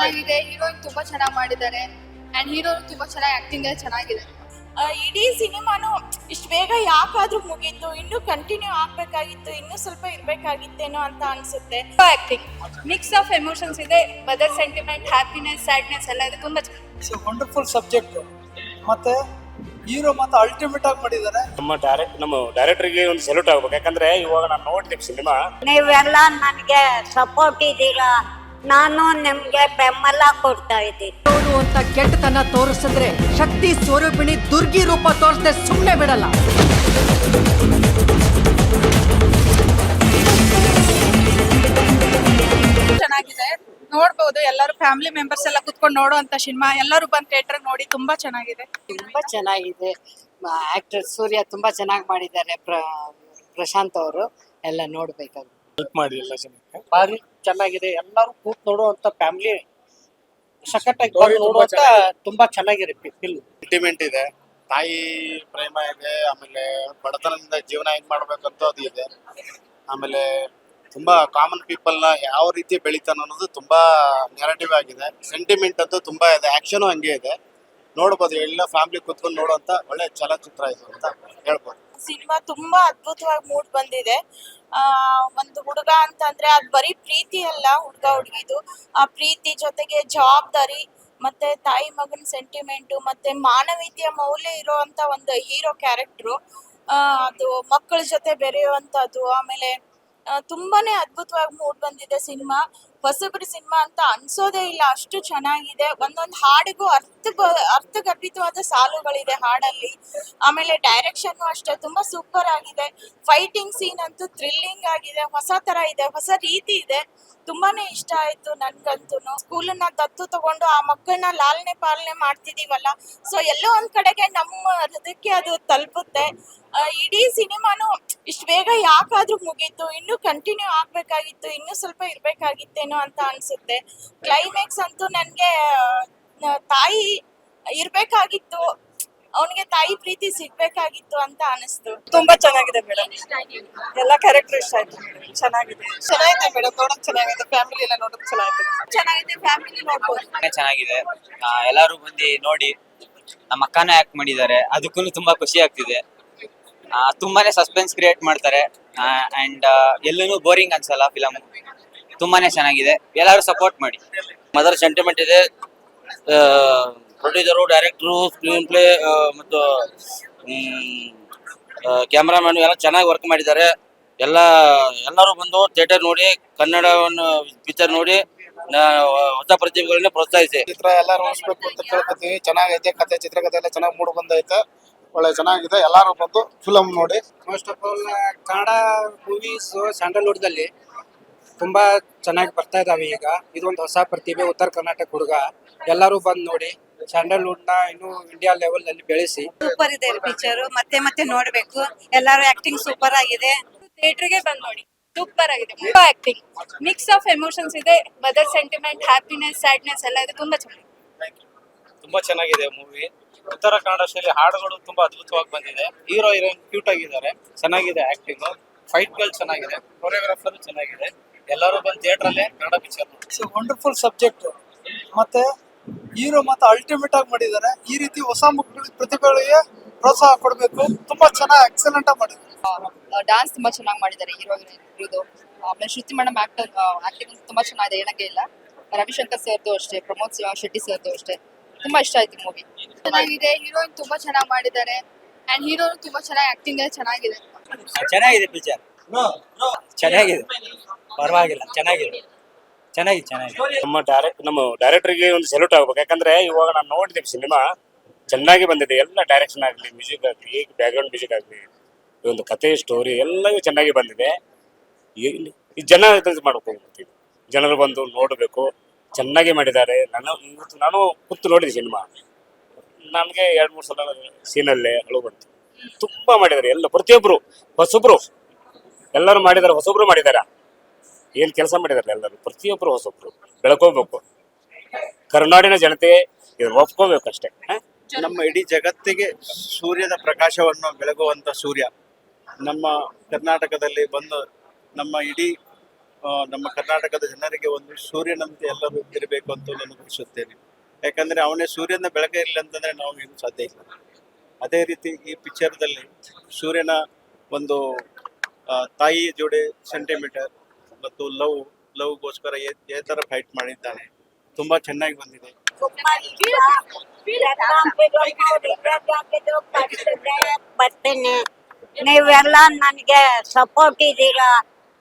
ಚೆನ್ನಾಗಿದೆ. ಹೀರೋಯಿನ್ ತುಂಬಾ ಚೆನ್ನಾಗಿ ಮಾಡಿದ್ದಾರೆ ಅಂಡ್ ಹೀರೋ ತುಂಬಾ ಚೆನ್ನಾಗಿ ಆಕ್ಟಿಂಗ್ ಚೆನ್ನಾಗಿದೆ. ಇಡೀ ಸಿನಿಮಾನು ಇಷ್ಟು ಬೇಗ ಯಾಕಾದ್ರೂ ಮುಗೀತು, ಇನ್ನೂ ಕಂಟಿನ್ಯೂ ಆಗ್ಬೇಕಾಗಿತ್ತು, ಇನ್ನೂ ಸ್ವಲ್ಪ ಇರ್ಬೇಕಾಗಿತ್ತೇನೋ ಅಂತ ಅನ್ಸುತ್ತೆ. ಆಕ್ಟಿಂಗ್ ಮಿಕ್ಸ್ ಆಫ್ ಎಮೋಷನ್ಸ್ ಇದೆ. ಮದರ್ ಸೆಂಟಿಮೆಂಟ್, ಹ್ಯಾಪಿನೆಸ್, ಸ್ಯಾಡ್ನೆಸ್ ಎಲ್ಲ ಇದೆ. ತುಂಬಾ ಚೆನ್ನಾಗಿದೆ. ವಂಡರ್ಫುಲ್ ಸಬ್ಜೆಕ್ಟ್ ಮತ್ತೆ ಹೀರೋ ಮತ್ತೆ ಅಲ್ಟಿಮೇಟ್ ಆಗಿ ಮಾಡಿದ್ದಾರೆ. ನಮ್ಮ ಡೈರೆಕ್ಟರ್ಗೆ ಒಂದು ಸೆಲ್ಯೂಟ್ ಆಗ್ಬೇಕು. ಯಾಕಂದ್ರೆ ಇವಾಗ ನಾನು ನೋಡಿದ್ದೆ ಸಿನಿಮಾ. ನೀವೆಲ್ಲ ನನಗೆ ಸಪೋರ್ಟ್ ಇದ್ದೀರಾ, ನಾನು ನಿಮ್ಗೆ ಬೆಂಬಲ ಕೊಡ್ತಾ ಇದ್ದೀನಿ. ಅಂತ ಕೆಟ್ಟತನ ತೋರಿಸಿದ್ರೆ ಶಕ್ತಿ ಸ್ವರೂಪಿಣಿ ದುರ್ಗಿ ರೂಪ ತೋರಿಸದೆ ಸುಮ್ಮನೆ ಬಿಡಲ್ಲ. ಚೆನ್ನಾಗಿದೆ, ನೋಡ್ಬೋದು. ಎಲ್ಲರೂ ಫ್ಯಾಮಿಲಿ ಮೆಂಬರ್ಸ್ ಎಲ್ಲ ಕುತ್ಕೊಂಡು ನೋಡುವಂತ ಸಿನಿಮಾ. ಎಲ್ಲರೂ ಬಂದು ಥಿಯೇಟರ್ ನೋಡಿ. ತುಂಬಾ ಚೆನ್ನಾಗಿದೆ. ತುಂಬಾ ಚೆನ್ನಾಗಿದೆ. ಆಕ್ಟರ್ ಸೂರ್ಯ ತುಂಬಾ ಚೆನ್ನಾಗಿ ಮಾಡಿದ್ದಾರೆ. ಪ್ರಶಾಂತ್ ಅವರು ಎಲ್ಲ ನೋಡ್ಬೇಕಾಗುತ್ತೆ. ಹೆಲ್ಪ್ ಮಾಡಿ ಎಲ್ಲ ಜನಕ್ಕೆ. ಭಾರಿ ಚೆನ್ನಾಗಿದೆ. ಎಲ್ಲರೂ ಕೂತ್ ನೋಡುವಂತ ಫ್ಯಾಮಿಲಿ ಸಖತ್ತಾಗಿ ನೋಡುವಂತ ತುಂಬಾ ಚೆನ್ನಾಗಿರುತ್ತೆ ಫಿಲ್ಮ್. ಸೆಂಟಿಮೆಂಟ್ ಇದೆ, ತಾಯಿ ಪ್ರೇಮ ಇದೆ, ಆಮೇಲೆ ಬಡತನದಿಂದ ಜೀವನ ಹೆಂಗ್ ಮಾಡ್ಬೇಕಂತ ಅದು ಇದೆ. ಆಮೇಲೆ ತುಂಬಾ ಕಾಮನ್ ಪೀಪಲ್ ನ ಯಾವ ರೀತಿ ಬೆಳಿತಾನ ಅನ್ನೋದು ತುಂಬಾ ನೆರೆಟಿವ್ ಆಗಿದೆ. ಸೆಂಟಿಮೆಂಟ್ ಅಂತೂ ತುಂಬಾ ಇದೆ, ಆಕ್ಷನ್ ಹಂಗೆ ಇದೆ. ನೋಡ್ಬೋದು, ಎಲ್ಲ ಫ್ಯಾಮಿಲಿ ಕುತ್ಕೊಂಡು ನೋಡುವಂತ ಒಳ್ಳೆ ಚಲನಚಿತ್ರ ಇದು ಅಂತ ಹೇಳ್ಬೋದು. ಸಿನಿಮಾ ತುಂಬಾ ಅದ್ಭುತವಾಗಿ ಮೂಡ್ ಬಂದಿದೆ. ಒಂದು ಹುಡುಗ ಅಂತಂದ್ರೆ ಅದ್ ಬರೀ ಪ್ರೀತಿ ಅಲ್ಲ, ಹುಡುಗ ಹುಡುಗಿದು ಆ ಪ್ರೀತಿ ಜೊತೆಗೆ ಜವಾಬ್ದಾರಿ ಮತ್ತೆ ತಾಯಿ ಮಗನ ಸೆಂಟಿಮೆಂಟು ಮತ್ತೆ ಮಾನವೀಯತೆಯ ಮೌಲ್ಯ ಇರುವಂತ ಒಂದು ಹೀರೋ ಕ್ಯಾರೆಕ್ಟ್ರು. ಅದು ಮಕ್ಕಳ ಜೊತೆ ಬೆರೆಯುವಂತದ್ದು. ಆಮೇಲೆ ತುಂಬಾನೇ ಅದ್ಭುತವಾಗಿ ಮೂಡ್ ಬಂದಿದೆ ಸಿನಿಮಾ. ಹೊಸಬ್ರ ಸಿನಿಮಾ ಅಂತ ಅನ್ಸೋದೇ ಇಲ್ಲ, ಅಷ್ಟು ಚೆನ್ನಾಗಿದೆ. ಒಂದೊಂದು ಹಾಡಿಗೂ ಅರ್ಥಗರ್ಭಿತವಾದ ಸಾಲುಗಳಿದೆ ಹಾಡಲ್ಲಿ. ಆಮೇಲೆ ಡೈರೆಕ್ಷನ್ ಅಷ್ಟೇ ತುಂಬಾ ಸೂಪರ್ ಆಗಿದೆ. ಫೈಟಿಂಗ್ ಸೀನ್ ಅಂತೂ ಥ್ರಿಲ್ಲಿಂಗ್ ಆಗಿದೆ, ಹೊಸ ತರ ಇದೆ, ಹೊಸ ರೀತಿ ಇದೆ. ತುಂಬಾನೇ ಇಷ್ಟ ಆಯ್ತು ನನ್ಗಂತೂ. ಸ್ಕೂಲನ್ನ ದತ್ತು ತಗೊಂಡು ಆ ಮಕ್ಕಳನ್ನ ಲಾಲನೆ ಪಾಲನೆ ಮಾಡ್ತಿದೀವಲ್ಲ, ಸೊ ಎಲ್ಲೋ ಒಂದ್ ಕಡೆಗೆ ನಮ್ಮ ಹೃದಯಕ್ಕೆ ಅದು ತಲುಪುತ್ತೆ. ಇಡೀ ಸಿನಿಮಾನು ಇಷ್ಟು ಬೇಗ ಯಾಕಾದ್ರೂ ಮುಗೀತು, ಇನ್ನೂ ಕಂಟಿನ್ಯೂ ಆಗ್ಬೇಕಾಗಿತ್ತು, ಇನ್ನೂ ಸ್ವಲ್ಪ ಇರ್ಬೇಕಾಗಿತ್ತೇನೋ ಅಂತ ಅನ್ಸುತ್ತೆ. ಕ್ಲೈಮ್ಯಾಕ್ಸ್ ಅಂತೂ ನನ್ಗೆ ತಾಯಿ ಇರ್ಬೇಕಾಗಿತ್ತು, ಅವನಿಗೆ ತಾಯಿ ಪ್ರೀತಿ ಸಿಗ್ಬೇಕಾಗಿತ್ತು ಅಂತ ಅನಿಸ್ತು. ತುಂಬಾ ಚೆನ್ನಾಗಿದೆ ಮೇಡಮ್. ಎಲ್ಲ ಕ್ಯಾರೆಕ್ಟರ್ ಇಷ್ಟ ಆಯ್ತು ಮೇಡಮ್. ಚೆನ್ನಾಗಿದೆ ಮೇಡಮ್, ನೋಡಕ್ ಚೆನ್ನಾಗಿದೆ. ಫ್ಯಾಮಿಲಿ ಎಲ್ಲ ನೋಡಕ್ ಚೆನ್ನಾಗಿದೆ, ಫ್ಯಾಮಿಲಿ ನೋಡ್ಬೋದು. ಚೆನ್ನಾಗಿದೆ. ಎಲ್ಲರೂ ಬಂದು ನೋಡಿ. ನಮ್ಮ ಅಕ್ಕನೇ ಆಕ್ಟ್ ಮಾಡಿದ್ದಾರೆ, ಅದಕ್ಕೂ ತುಂಬಾ ಖುಷಿ ಆಗ್ತಿದೆ. ತುಂಬಾನೇ ಸಸ್ಪೆನ್ಸ್ ಕ್ರಿಯೇಟ್ ಮಾಡ್ತಾರೆ ಅಂಡ್ ಎಲ್ಲೂ ಬೋರಿಂಗ್ ಅನ್ಸಲ್ಲ. ಫಿಲಮ್ ತುಂಬಾನೇ ಚೆನ್ನಾಗಿದೆ, ಎಲ್ಲರೂ ಸಪೋರ್ಟ್ ಮಾಡಿ. ಮದರ್ ಸೆಂಟಿಮೆಂಟ್ ಇದೆ. ಪ್ರೊಡ್ಯೂಸರು, ಡೈರೆಕ್ಟ್ರು, ಸ್ಕ್ರೀನ್ ಪ್ಲೇ ಮತ್ತು ಕ್ಯಾಮ್ರಾಮನ್ ಎಲ್ಲ ಚೆನ್ನಾಗಿ ವರ್ಕ್ ಮಾಡಿದ್ದಾರೆ. ಎಲ್ಲರೂ ಬಂದು ಥಿಯೇಟರ್ ನೋಡಿ, ಕನ್ನಡವನ್ನು ಪಿಕ್ಚರ್ ನೋಡಿ ಹೊಸ ಪ್ರತಿಭೆಗಳನ್ನ ಪ್ರೋತ್ಸಾಹಿಸಿ. ಚಿತ್ರ ಎಲ್ಲರೂ ನೋಡ್ಬೇಕು ಅಂತ ಕೇಳ್ಕೊತೀವಿ. ಚೆನ್ನಾಗೈತೆ, ಕತೆ ಚಿತ್ರಕಥೆ ಎಲ್ಲ ಚೆನ್ನಾಗಿ ಮೂಡ್ ಬಂದೈತೆ, ಒಳ್ಳೆ ಚೆನ್ನಾಗಿದೆ. ಎಲ್ಲರೂ ಬಂದು ಫಿಲಮ್ ನೋಡಿ. First of all Kannada movies ಸ್ಯಾಂಡಲ್ವುಡ್ದಲ್ಲಿ ತುಂಬಾ ಚೆನ್ನಾಗಿ ಬರ್ತಾ ಇದಾವೆ ಈಗ. ಇದೊಂದು ಹೊಸ ಪ್ರತಿಭೆ, ಉತ್ತರ ಕರ್ನಾಟಕ ಹುಡುಗ. ಎಲ್ಲರೂ ಬಂದು ನೋಡಿ, ಸ್ಯಾಂಡಲ್ವುಡ್ ನ ಇನ್ನು ಇಂಡಿಯಾ ಲೆವೆಲ್ ನಲ್ಲಿ ಬೆಳೆಸಿ. ಸೂಪರ್ ಇದೆ ಪಿಕ್ಚರ್, ಮತ್ತೆ ಮತ್ತೆ ನೋಡ್ಬೇಕು. ಎಲ್ಲರೂ ಆಕ್ಟಿಂಗ್ ಸೂಪರ್ ಆಗಿದೆ. ಥಿಯೇಟರ್ಗೆ ಬಂದು ನೋಡಿ, ಸೂಪರ್ ಆಗಿದೆ. ಆಕ್ಟಿಂಗ್ ಮಿಕ್ಸ್ ಆಫ್ ಎಮೋಷನ್ಸ್ ಇದೆ. ಮದರ್ ಸೆಂಟಿಮೆಂಟ್, ಹ್ಯಾಪಿನೆಸ್, ಸ್ಯಾಡ್ನೆಸ್ ಎಲ್ಲ ಇದೆ. ತುಂಬಾ ಚೆನ್ನಾಗಿದೆ. ತುಂಬಾ ಚೆನ್ನಾಗಿದೆ ಮೂವಿ. ಉತ್ತರ ಕನ್ನಡ ಶೈಲಿ ಹಾಡುಗಳು ತುಂಬಾ ಅದ್ಭುತವಾಗಿ ಬಂದಿದೆ. ಹೀರೋ ಹೀರೋಯಿನ್ ಕ್ಯೂಟ್ ಆಗಿದ್ದಾರೆ, ಚೆನ್ನಾಗಿದೆ ಆಕ್ಟಿಂಗ್, ಫೈಟ್ ಗಳು ಚೆನ್ನಾಗಿದೆ, ಕೊರಿಯೋಗ್ರಾಫರ್ ಚೆನ್ನಾಗಿದೆ. ಎಲ್ಲರೂ ಬಂದು ಥಿಯೇಟರ್ ಅಲ್ಲೇ ಕನ್ನಡ ಪಿಕ್ಚರ್ ನೋಡಿ. ವಂಡರ್ಫುಲ್ ಸಬ್ಜೆಕ್ಟ್ ಮತ್ತೆ ಹೀರೋ ಮತ್ತೆ ಅಲ್ಟಿಮೇಟ್ ಆಗಿ ಮಾಡಿದ್ದಾರೆ. ಈ ರೀತಿ ಹೊಸ ಮಕ್ಕಳಿಗೆ ಪ್ರತಿಭೆಗಳಿಗೆ ಪ್ರೋತ್ಸಾಹ ಕೊಡಬೇಕು. ತುಂಬಾ ಚೆನ್ನಾಗಿ ಎಕ್ಸಲೆಂಟ್ ಆಗಿ ಮಾಡಿದ್ದಾರೆ. ಡಾನ್ಸ್ ತುಂಬಾ ಚೆನ್ನಾಗಿ ಮಾಡಿದ್ದಾರೆ ಹೀರೋ ಹೀರೋದು. ಆಮೇಲೆ ಶ್ರುತಿ ಮೇಡಮ್ ಆಕ್ಟಿಂಗ್ ತುಂಬಾ ಚೆನ್ನಾಗಿದೆ, ಹೇಳಂಗೆ ಇಲ್ಲ. ರವಿಶಂಕರ್ ಸರ್ದು ಅಷ್ಟೇ, ಪ್ರಮೋದ್ ಶೆಟ್ಟಿ ಸರ್ದು ಅಷ್ಟೇ. ತುಂಬಾ ಇಷ್ಟ ಆಯ್ತು ಮೂವಿ. ಚೆನ್ನಾಗಿದೆ, ಹೀರೋಯಿನ್ ತುಂಬಾ ಚೆನ್ನಾಗಿ ಮಾಡಿದ್ದಾರೆ ಅಂಡ್ ಹೀರೋ ತುಂಬಾ ಚೆನ್ನಾಗಿ ಆಕ್ಟಿಂಗ್ ಚೆನ್ನಾಗಿದೆ. ಚೆನ್ನಾಗಿದೆ ಪಿಕ್ಚರ್, ಚೆನ್ನಾಗಿದೆ, ಪರವಾಗಿಲ್ಲ, ಚೆನ್ನಾಗಿದೆ. ನಮ್ಮ ಡೈರೆಕ್ಟರ್ಗೆ ಒಂದು ಸೆಲ್ಯೂಟ್ ಆಗ್ಬೇಕು. ಯಾಕಂದ್ರೆ ಇವಾಗ ನಾನು ನೋಡಿದೆ ಸಿನಿಮಾ ಚೆನ್ನಾಗಿ ಬಂದಿದೆ. ಎಲ್ಲ ಡೈರೆಕ್ಷನ್ ಆಗಲಿ, ಮ್ಯೂಸಿಕ್ ಆಗಲಿ, ಬ್ಯಾಕ್ ಗ್ರೌಂಡ್ ಮ್ಯೂಸಿಕ್ ಆಗಲಿ, ಈ ಒಂದು ಕತೆ ಸ್ಟೋರಿ ಎಲ್ಲವೂ ಚೆನ್ನಾಗಿ ಬಂದಿದೆ. ಈ ಜನ ಮಾಡ್ಬೇಕು, ಜನರು ಬಂದು ನೋಡಬೇಕು. ಚೆನ್ನಾಗಿ ಮಾಡಿದ್ದಾರೆ. ನಾನು ಕೂತು ನೋಡಿದೆ ಸಿನಿಮಾ. ನನಗೆ 2-3 ಸಲ ಸೀನಲ್ಲೇ ಅಳು ಬಂತು. ತುಂಬಾ ಮಾಡಿದ್ದಾರೆ ಎಲ್ಲ, ಪ್ರತಿಯೊಬ್ರು ಹೊಸಬ್ರು ಎಲ್ಲರೂ ಮಾಡಿದ್ದಾರೆ, ಹೊಸಬ್ರು ಮಾಡಿದ್ದಾರೆ. ಏನ್ ಕೆಲಸ ಮಾಡಿದಾರೆ ಎಲ್ಲರೂ, ಪ್ರತಿಯೊಬ್ರು ಹೊಸಬ್ರು ಬೆಳ್ಕೋಬೇಕು. ಕರ್ನಾಡಿನ ಜನತೆ ಇದು ಒಪ್ಕೋಬೇಕಷ್ಟೇ. ನಮ್ಮ ಇಡೀ ಜಗತ್ತಿಗೆ ಸೂರ್ಯದ ಪ್ರಕಾಶವನ್ನು ಬೆಳಗುವಂತ ಸೂರ್ಯ ನಮ್ಮ ಕರ್ನಾಟಕದಲ್ಲಿ ಬಂದು ನಮ್ಮ ಇಡೀ ನಮ್ಮ ಕರ್ನಾಟಕದ ಜನರಿಗೆ ಒಂದು ಸೂರ್ಯನಂತೆ ಎಲ್ಲರೂ ಇರಬೇಕು ಅಂತ ನಾನು ಬಯಸುತ್ತೇನೆ. ಯಾಕಂದ್ರೆ ಅವನೇ ಸೂರ್ಯನ ಬೆಳಕೆ ಇರಲಿ ಅಂತಂದ್ರೆ ನಾವು ಏನು ಸಾಧ್ಯ ಇಲ್ಲ. ಅದೇ ರೀತಿ ಈ ಪಿಕ್ಚರ್ದಲ್ಲಿ ಸೂರ್ಯನ ಒಂದು ತಾಯಿ ಜೋಡಿ ಸೆಂಟಿಮೀಟರ್ ಮತ್ತು ಲವ್ಗೋಸ್ಕರ ಯಾವ ಥರ ಫೈಟ್ ಮಾಡಿದ್ದಾನೆ, ತುಂಬಾ ಚೆನ್ನಾಗಿ ಬಂದಿದೆ. ಬರ್ತೀನಿ, ನೀವೆಲ್ಲ ನನಗೆ ಸಪೋರ್ಟ್ ಇದ್ದೀರಾ,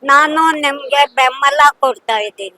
ನಾನು ನಿಮ್ಗೆ ಬೆಂಬಲ ಕೊಡ್ತಾ ಇದ್ದೀನಿ.